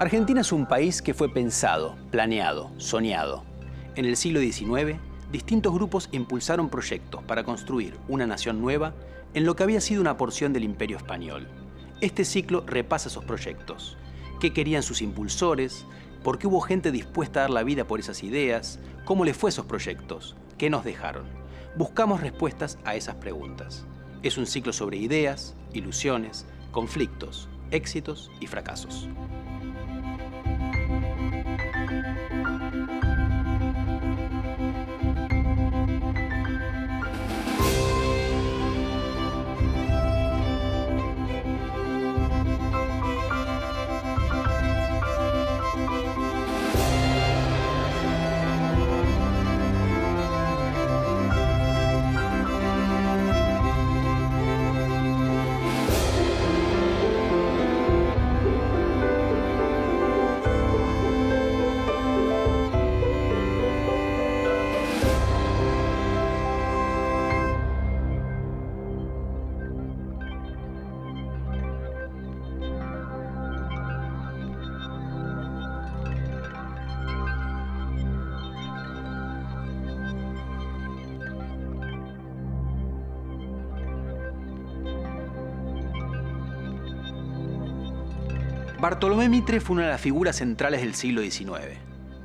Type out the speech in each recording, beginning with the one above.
Argentina es un país que fue pensado, planeado, soñado. En el siglo XIX, distintos grupos impulsaron proyectos para construir una nación nueva en lo que había sido una porción del Imperio Español. Este ciclo repasa esos proyectos. ¿Qué querían sus impulsores? ¿Por qué hubo gente dispuesta a dar la vida por esas ideas? ¿Cómo les fue a esos proyectos? ¿Qué nos dejaron? Buscamos respuestas a esas preguntas. Es un ciclo sobre ideas, ilusiones, conflictos, éxitos y fracasos. Bartolomé Mitre fue una de las figuras centrales del siglo XIX.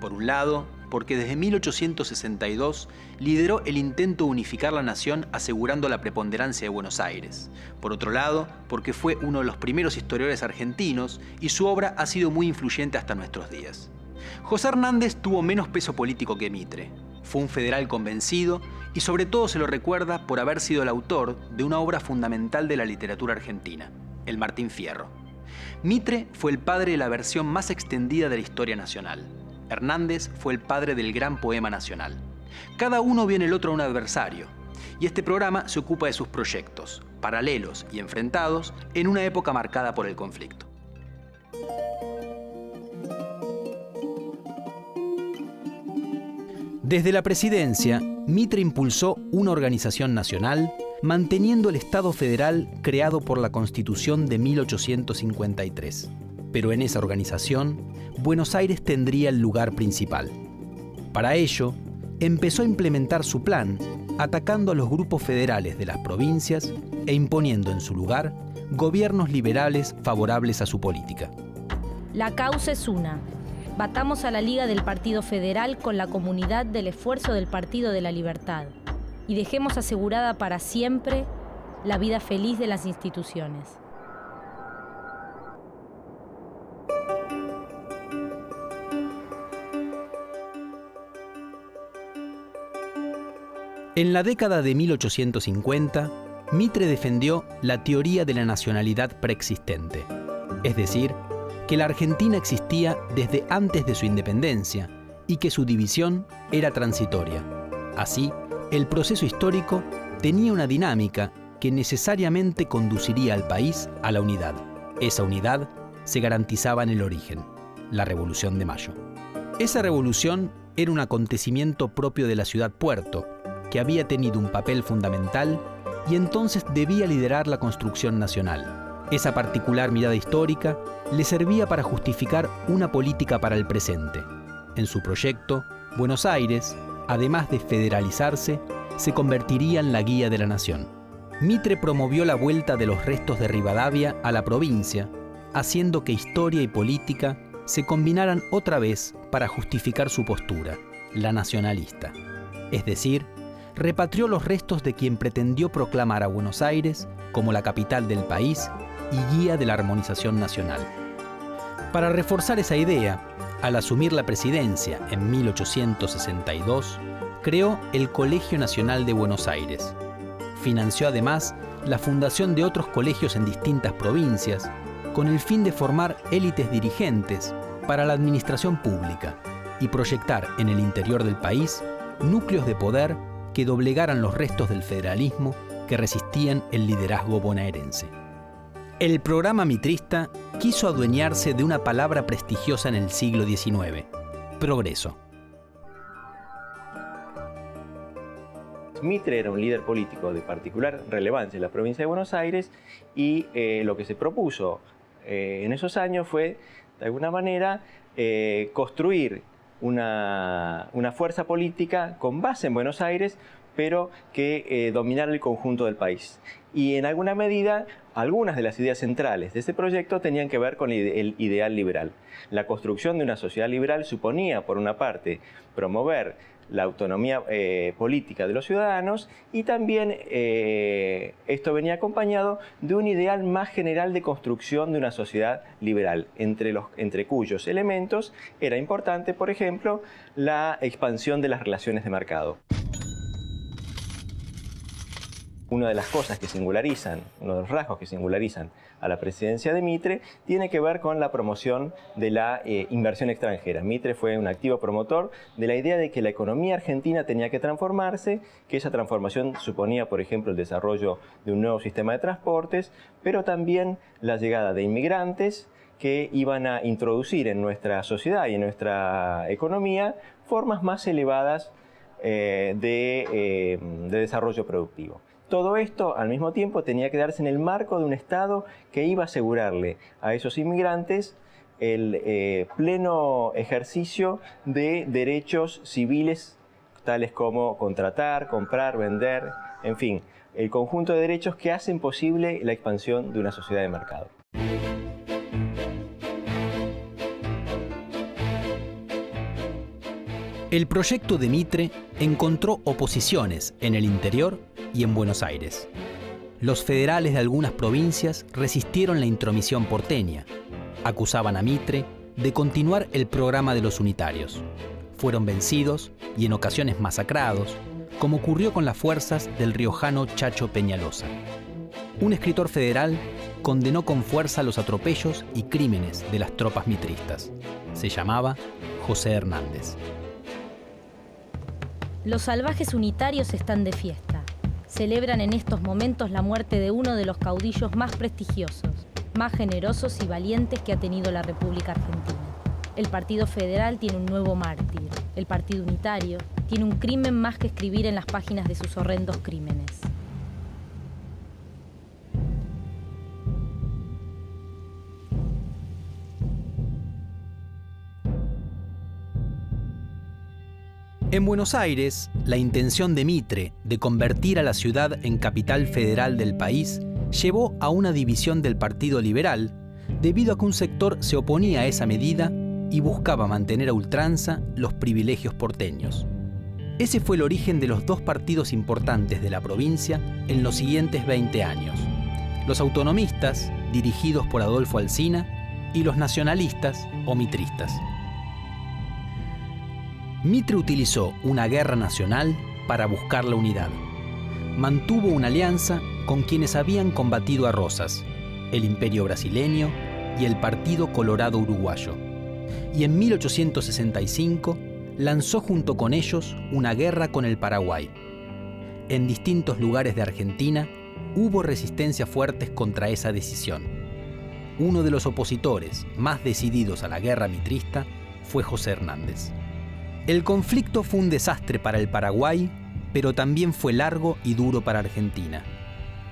Por un lado, porque desde 1862 lideró el intento de unificar la nación asegurando la preponderancia de Buenos Aires. Por otro lado, porque fue uno de los primeros historiadores argentinos y su obra ha sido muy influyente hasta nuestros días. José Hernández tuvo menos peso político que Mitre. Fue un federal convencido y sobre todo se lo recuerda por haber sido el autor de una obra fundamental de la literatura argentina, el Martín Fierro. Mitre fue el padre de la versión más extendida de la historia nacional. Hernández fue el padre del gran poema nacional. Cada uno vio en el otro un adversario, y este programa se ocupa de sus proyectos, paralelos y enfrentados en una época marcada por el conflicto. Desde la presidencia, Mitre impulsó una organización nacional manteniendo el Estado federal creado por la Constitución de 1853. Pero en esa organización, Buenos Aires tendría el lugar principal. Para ello, empezó a implementar su plan, atacando a los grupos federales de las provincias e imponiendo en su lugar gobiernos liberales favorables a su política. La causa es una. Batamos a la Liga del Partido Federal con la comunidad del esfuerzo del Partido de la Libertad y dejemos asegurada para siempre la vida feliz de las instituciones. En la década de 1850, Mitre defendió la teoría de la nacionalidad preexistente, es decir, que la Argentina existía desde antes de su independencia y que su división era transitoria. Así, el proceso histórico tenía una dinámica que necesariamente conduciría al país a la unidad. Esa unidad se garantizaba en el origen, la Revolución de Mayo. Esa revolución era un acontecimiento propio de la ciudad-puerto, que había tenido un papel fundamental y entonces debía liderar la construcción nacional. Esa particular mirada histórica le servía para justificar una política para el presente. En su proyecto, Buenos Aires, además de federalizarse, se convertiría en la guía de la nación. Mitre promovió la vuelta de los restos de Rivadavia a la provincia, haciendo que historia y política se combinaran otra vez para justificar su postura, la nacionalista. Es decir, repatrió los restos de quien pretendió proclamar a Buenos Aires como la capital del país y guía de la armonización nacional. Para reforzar esa idea, al asumir la presidencia en 1862, creó el Colegio Nacional de Buenos Aires. Financió además la fundación de otros colegios en distintas provincias, con el fin de formar élites dirigentes para la administración pública y proyectar en el interior del país núcleos de poder que doblegaran los restos del federalismo que resistían el liderazgo bonaerense. El programa mitrista quiso adueñarse de una palabra prestigiosa en el siglo XIX: progreso. Mitre era un líder político de particular relevancia en la provincia de Buenos Aires y lo que se propuso en esos años fue, de alguna manera, construir una fuerza política con base en Buenos Aires, pero que dominara el conjunto del país. Y en alguna medida, algunas de las ideas centrales de este proyecto tenían que ver con el ideal liberal. La construcción de una sociedad liberal suponía, por una parte, promover la autonomía política de los ciudadanos, y también esto venía acompañado de un ideal más general de construcción de una sociedad liberal, entre cuyos elementos era importante, por ejemplo, la expansión de las relaciones de mercado. Una de las cosas que singularizan, uno de los rasgos que singularizan a la presidencia de Mitre tiene que ver con la promoción de la inversión extranjera. Mitre fue un activo promotor de la idea de que la economía argentina tenía que transformarse, que esa transformación suponía, por ejemplo, el desarrollo de un nuevo sistema de transportes, pero también la llegada de inmigrantes que iban a introducir en nuestra sociedad y en nuestra economía formas más elevadas de desarrollo productivo. Todo esto, al mismo tiempo, tenía que darse en el marco de un Estado que iba a asegurarle a esos inmigrantes el pleno ejercicio de derechos civiles, tales como contratar, comprar, vender, en fin, el conjunto de derechos que hacen posible la expansión de una sociedad de mercado. El proyecto de Mitre encontró oposiciones en el interior y en Buenos Aires. Los federales de algunas provincias resistieron la intromisión porteña. Acusaban a Mitre de continuar el programa de los unitarios. Fueron vencidos y en ocasiones masacrados, como ocurrió con las fuerzas del riojano Chacho Peñalosa. Un escritor federal condenó con fuerza los atropellos y crímenes de las tropas mitristas. Se llamaba José Hernández. Los salvajes unitarios están de fiesta. Celebran en estos momentos la muerte de uno de los caudillos más prestigiosos, más generosos y valientes que ha tenido la República Argentina. El Partido Federal tiene un nuevo mártir. El Partido Unitario tiene un crimen más que escribir en las páginas de sus horrendos crímenes. En Buenos Aires, la intención de Mitre de convertir a la ciudad en capital federal del país llevó a una división del Partido Liberal, debido a que un sector se oponía a esa medida y buscaba mantener a ultranza los privilegios porteños. Ese fue el origen de los dos partidos importantes de la provincia en los siguientes 20 años: los autonomistas, dirigidos por Adolfo Alsina, y los nacionalistas o mitristas. Mitre utilizó una guerra nacional para buscar la unidad. Mantuvo una alianza con quienes habían combatido a Rosas, el Imperio brasileño y el Partido Colorado uruguayo. Y en 1865 lanzó junto con ellos una guerra con el Paraguay. En distintos lugares de Argentina hubo resistencias fuertes contra esa decisión. Uno de los opositores más decididos a la guerra mitrista fue José Hernández. El conflicto fue un desastre para el Paraguay, pero también fue largo y duro para Argentina.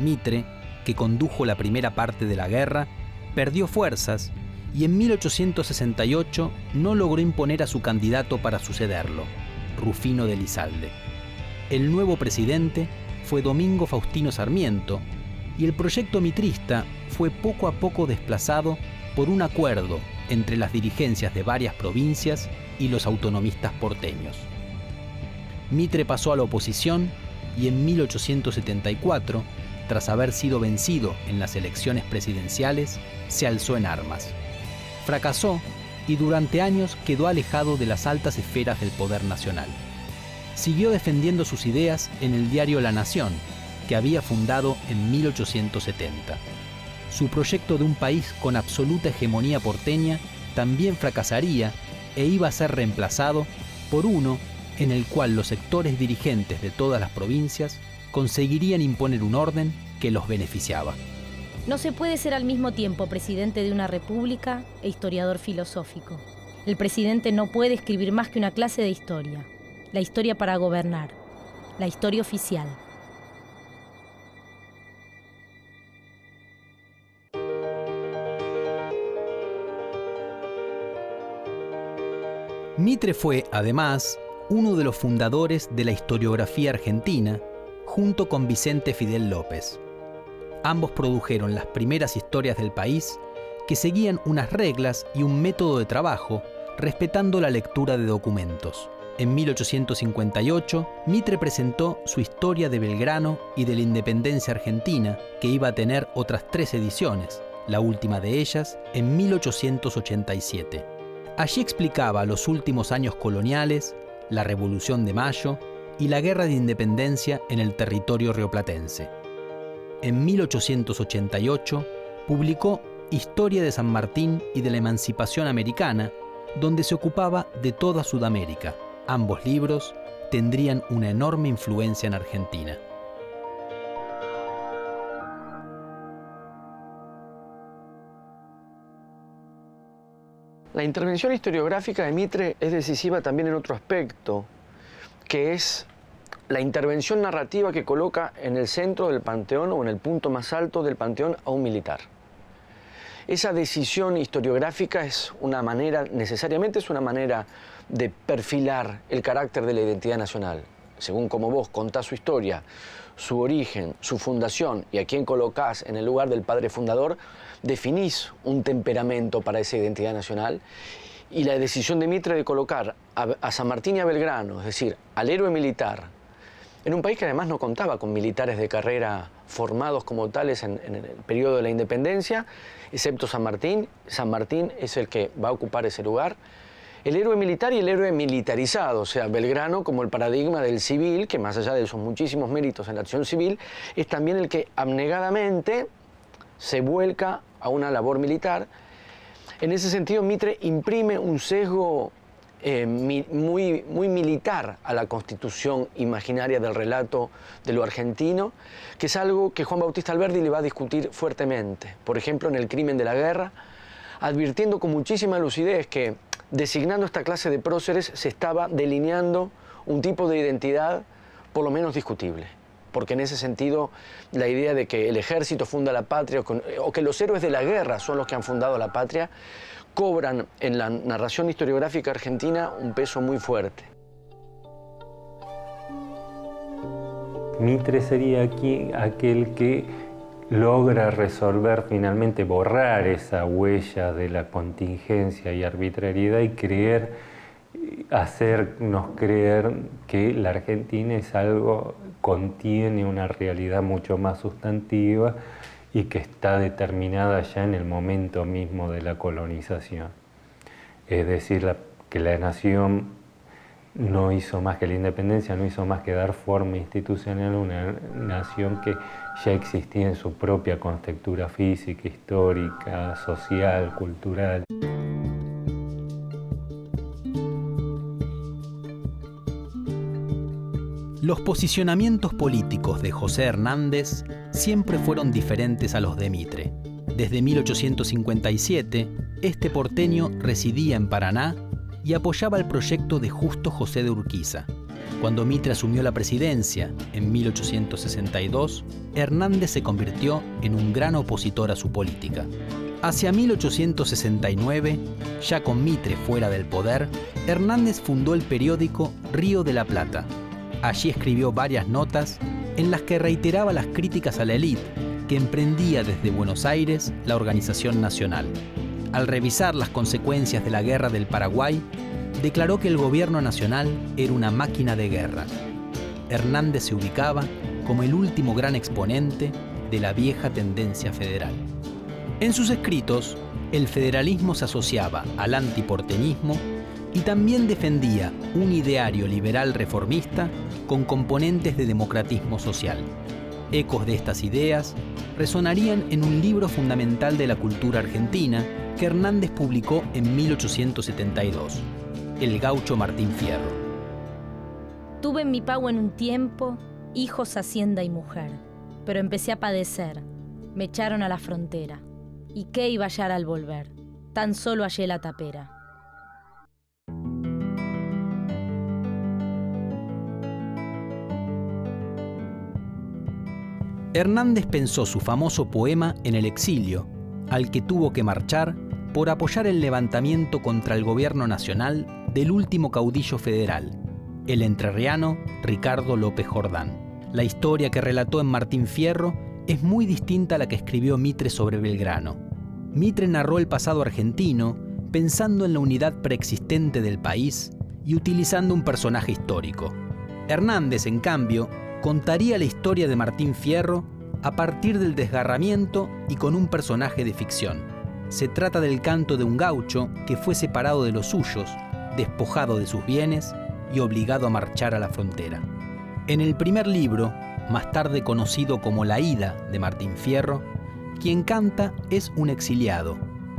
Mitre, que condujo la primera parte de la guerra, perdió fuerzas y en 1868 no logró imponer a su candidato para sucederlo, Rufino de Elizalde. El nuevo presidente fue Domingo Faustino Sarmiento y el proyecto mitrista fue poco a poco desplazado por un acuerdo entre las dirigencias de varias provincias y los autonomistas porteños. Mitre pasó a la oposición y en 1874, tras haber sido vencido en las elecciones presidenciales, se alzó en armas. Fracasó y durante años quedó alejado de las altas esferas del poder nacional. Siguió defendiendo sus ideas en el diario La Nación, que había fundado en 1870. Su proyecto de un país con absoluta hegemonía porteña también fracasaría e iba a ser reemplazado por uno en el cual los sectores dirigentes de todas las provincias conseguirían imponer un orden que los beneficiaba. No se puede ser al mismo tiempo presidente de una república e historiador filosófico. El presidente no puede escribir más que una clase de historia. La historia para gobernar. La historia oficial. Mitre fue, además, uno de los fundadores de la historiografía argentina, junto con Vicente Fidel López. Ambos produjeron las primeras historias del país que seguían unas reglas y un método de trabajo, respetando la lectura de documentos. En 1858, Mitre presentó su Historia de Belgrano y de la Independencia Argentina, que iba a tener otras 3 ediciones, la última de ellas en 1887. Allí explicaba los últimos años coloniales, la Revolución de Mayo y la Guerra de Independencia en el territorio rioplatense. En 1888 publicó Historia de San Martín y de la Emancipación Americana, donde se ocupaba de toda Sudamérica. Ambos libros tendrían una enorme influencia en Argentina. La intervención historiográfica de Mitre es decisiva también en otro aspecto, que es la intervención narrativa que coloca en el centro del panteón o en el punto más alto del panteón a un militar. Esa decisión historiográfica es una manera, necesariamente es una manera de perfilar el carácter de la identidad nacional. Según como vos contás su historia, su origen, su fundación y a quién colocás en el lugar del padre fundador, definís un temperamento para esa identidad nacional. Y la decisión de Mitre de colocar a San Martín y a Belgrano, es decir, al héroe militar, en un país que además no contaba con militares de carrera formados como tales en el periodo de la independencia, excepto San Martín. San Martín es el que va a ocupar ese lugar. El héroe militar y el héroe militarizado, o sea, Belgrano como el paradigma del civil, que más allá de sus muchísimos méritos en la acción civil, es también el que abnegadamente se vuelca a una labor militar. En ese sentido, Mitre imprime un sesgo muy militar a la constitución imaginaria del relato de lo argentino, que es algo que Juan Bautista Alberdi le va a discutir fuertemente. Por ejemplo, en El crimen de la guerra, advirtiendo con muchísima lucidez que, designando esta clase de próceres, se estaba delineando un tipo de identidad por lo menos discutible. Porque en ese sentido, la idea de que el ejército funda la patria o que los héroes de la guerra son los que han fundado la patria, cobran en la narración historiográfica argentina un peso muy fuerte. Mitre sería aquí aquel que logra resolver finalmente, borrar esa huella de la contingencia y arbitrariedad y hacernos creer que la Argentina es algo, contiene una realidad mucho más sustantiva y que está determinada ya en el momento mismo de la colonización. Es decir, que la nación no hizo más que la independencia, no hizo más que dar forma institucional a una nación que ya existía en su propia contextura física, histórica, social, cultural. Los posicionamientos políticos de José Hernández siempre fueron diferentes a los de Mitre. Desde 1857, este porteño residía en Paraná y apoyaba el proyecto de Justo José de Urquiza. Cuando Mitre asumió la presidencia en 1862, Hernández se convirtió en un gran opositor a su política. Hacia 1869, ya con Mitre fuera del poder, Hernández fundó el periódico Río de la Plata. Allí escribió varias notas en las que reiteraba las críticas a la élite que emprendía desde Buenos Aires la organización nacional. Al revisar las consecuencias de la Guerra del Paraguay, declaró que el gobierno nacional era una máquina de guerra. Hernández se ubicaba como el último gran exponente de la vieja tendencia federal. En sus escritos, el federalismo se asociaba al antiporteñismo y también defendía un ideario liberal reformista con componentes de democratismo social. Ecos de estas ideas resonarían en un libro fundamental de la cultura argentina que Hernández publicó en 1872, El gaucho Martín Fierro. Tuve en mi pago en un tiempo hijos, hacienda y mujer, pero empecé a padecer. Me echaron a la frontera. ¿Y qué iba a hallar al volver? Tan solo hallé la tapera. Hernández pensó su famoso poema en el exilio, al que tuvo que marchar por apoyar el levantamiento contra el gobierno nacional del último caudillo federal, el entrerriano Ricardo López Jordán. La historia que relató en Martín Fierro es muy distinta a la que escribió Mitre sobre Belgrano. Mitre narró el pasado argentino pensando en la unidad preexistente del país y utilizando un personaje histórico. Hernández, en cambio, contaría la historia de Martín Fierro a partir del desgarramiento y con un personaje de ficción. Se trata del canto de un gaucho que fue separado de los suyos, despojado de sus bienes y obligado a marchar a la frontera. En el primer libro, más tarde conocido como La Ida de Martín Fierro, quien canta es un exiliado,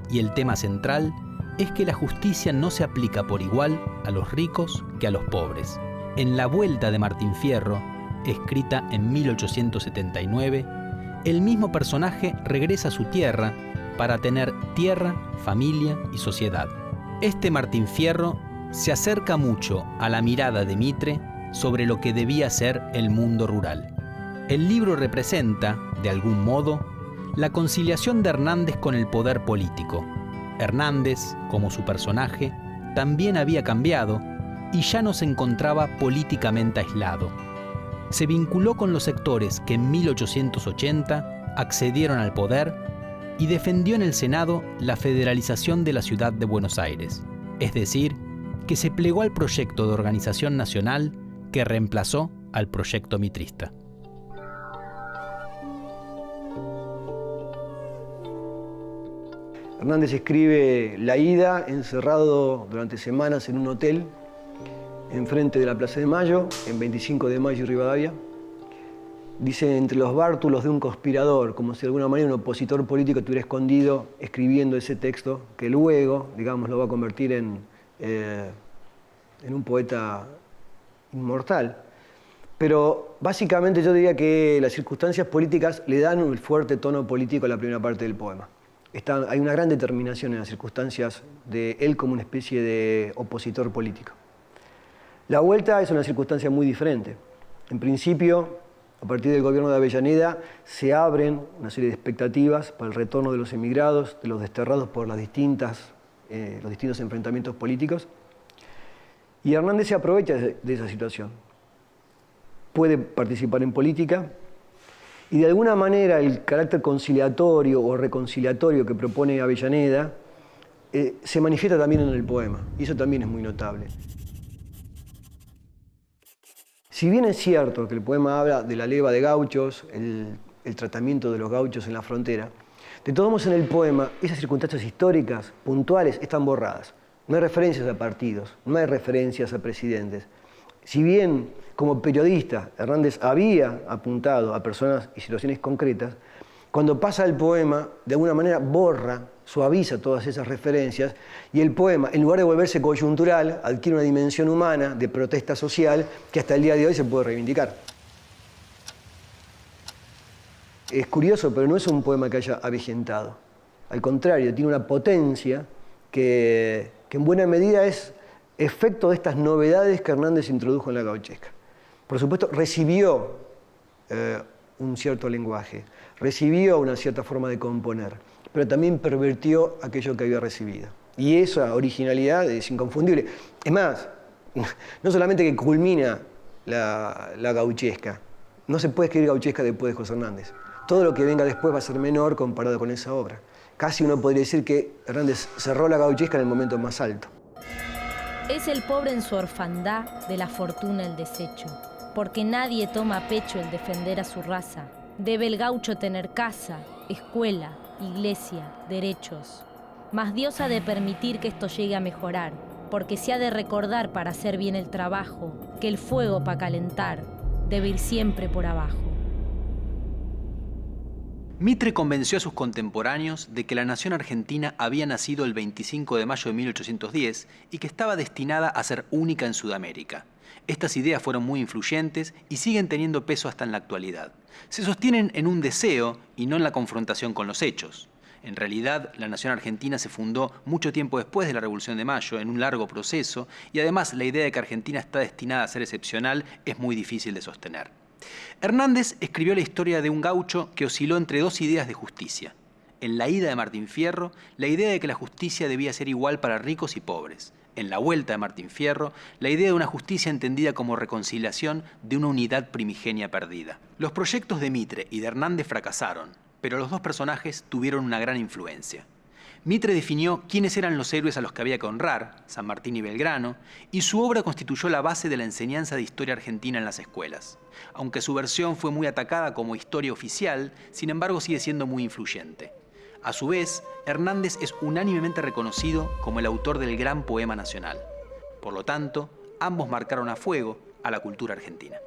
y el tema central es que la justicia no se aplica por igual a los ricos que a los pobres. En La Vuelta de Martín Fierro, escrita en 1879, el mismo personaje regresa a su tierra para tener tierra, familia y sociedad. Este Martín Fierro se acerca mucho a la mirada de Mitre sobre lo que debía ser el mundo rural. El libro representa, de algún modo, la conciliación de Hernández con el poder político. Hernández, como su personaje, también había cambiado y ya no se encontraba políticamente aislado. Se vinculó con los sectores que en 1880 accedieron al poder y defendió en el Senado la federalización de la ciudad de Buenos Aires, es decir, que se plegó al proyecto de organización nacional que reemplazó al proyecto mitrista. Hernández escribe La Ida encerrado durante semanas en un hotel enfrente de la Plaza de Mayo, en 25 de Mayo y Rivadavia. Dice, entre los bártulos de un conspirador, como si de alguna manera un opositor político estuviera escondido escribiendo ese texto, que luego, digamos, lo va a convertir en un poeta inmortal. Pero básicamente yo diría que las circunstancias políticas le dan un fuerte tono político a la primera parte del poema. Hay una gran determinación en las circunstancias de él como una especie de opositor político. La Vuelta es una circunstancia muy diferente. En principio, a partir del gobierno de Avellaneda, se abren una serie de expectativas para el retorno de los emigrados, de los desterrados por los distintos enfrentamientos políticos. Y Hernández se aprovecha de esa situación. Puede participar en política y de alguna manera el carácter conciliatorio o reconciliatorio que propone Avellaneda se manifiesta también en el poema, y eso también es muy notable. Si bien es cierto que el poema habla de la leva de gauchos, el tratamiento de los gauchos en la frontera, de todos modos en el poema esas circunstancias históricas puntuales están borradas. No hay referencias a partidos, no hay referencias a presidentes. Si bien como periodista Hernández había apuntado a personas y situaciones concretas, cuando pasa el poema, de alguna manera borra, suaviza todas esas referencias y el poema, en lugar de volverse coyuntural, adquiere una dimensión humana de protesta social que hasta el día de hoy se puede reivindicar. Es curioso, pero no es un poema que haya avejentado. Al contrario, tiene una potencia que en buena medida es efecto de estas novedades que Hernández introdujo en la gauchesca. Por supuesto, recibió un cierto lenguaje, recibió una cierta forma de componer, pero también pervirtió aquello que había recibido. Y esa originalidad es inconfundible. Es más, no solamente que culmina la gauchesca, no se puede escribir gauchesca después de José Hernández. Todo lo que venga después va a ser menor comparado con esa obra. Casi uno podría decir que Hernández cerró la gauchesca en el momento más alto. Es el pobre en su orfandad de la fortuna el desecho, porque nadie toma a pecho el defender a su raza. Debe el gaucho tener casa, escuela, iglesia, derechos. Mas Dios ha de permitir que esto llegue a mejorar, porque se ha de recordar para hacer bien el trabajo, que el fuego para calentar debe ir siempre por abajo. Mitre convenció a sus contemporáneos de que la nación argentina había nacido el 25 de mayo de 1810 y que estaba destinada a ser única en Sudamérica. Estas ideas fueron muy influyentes y siguen teniendo peso hasta en la actualidad. Se sostienen en un deseo y no en la confrontación con los hechos. En realidad, la nación argentina se fundó mucho tiempo después de la Revolución de Mayo, en un largo proceso, y además la idea de que Argentina está destinada a ser excepcional es muy difícil de sostener. Hernández escribió la historia de un gaucho que osciló entre dos ideas de justicia. En La ida de Martín Fierro, la idea de que la justicia debía ser igual para ricos y pobres. En La vuelta de Martín Fierro, la idea de una justicia entendida como reconciliación de una unidad primigenia perdida. Los proyectos de Mitre y de Hernández fracasaron, pero los dos personajes tuvieron una gran influencia. Mitre definió quiénes eran los héroes a los que había que honrar, San Martín y Belgrano, y su obra constituyó la base de la enseñanza de historia argentina en las escuelas. Aunque su versión fue muy atacada como historia oficial, sin embargo sigue siendo muy influyente. A su vez, Hernández es unánimemente reconocido como el autor del gran poema nacional. Por lo tanto, ambos marcaron a fuego a la cultura argentina.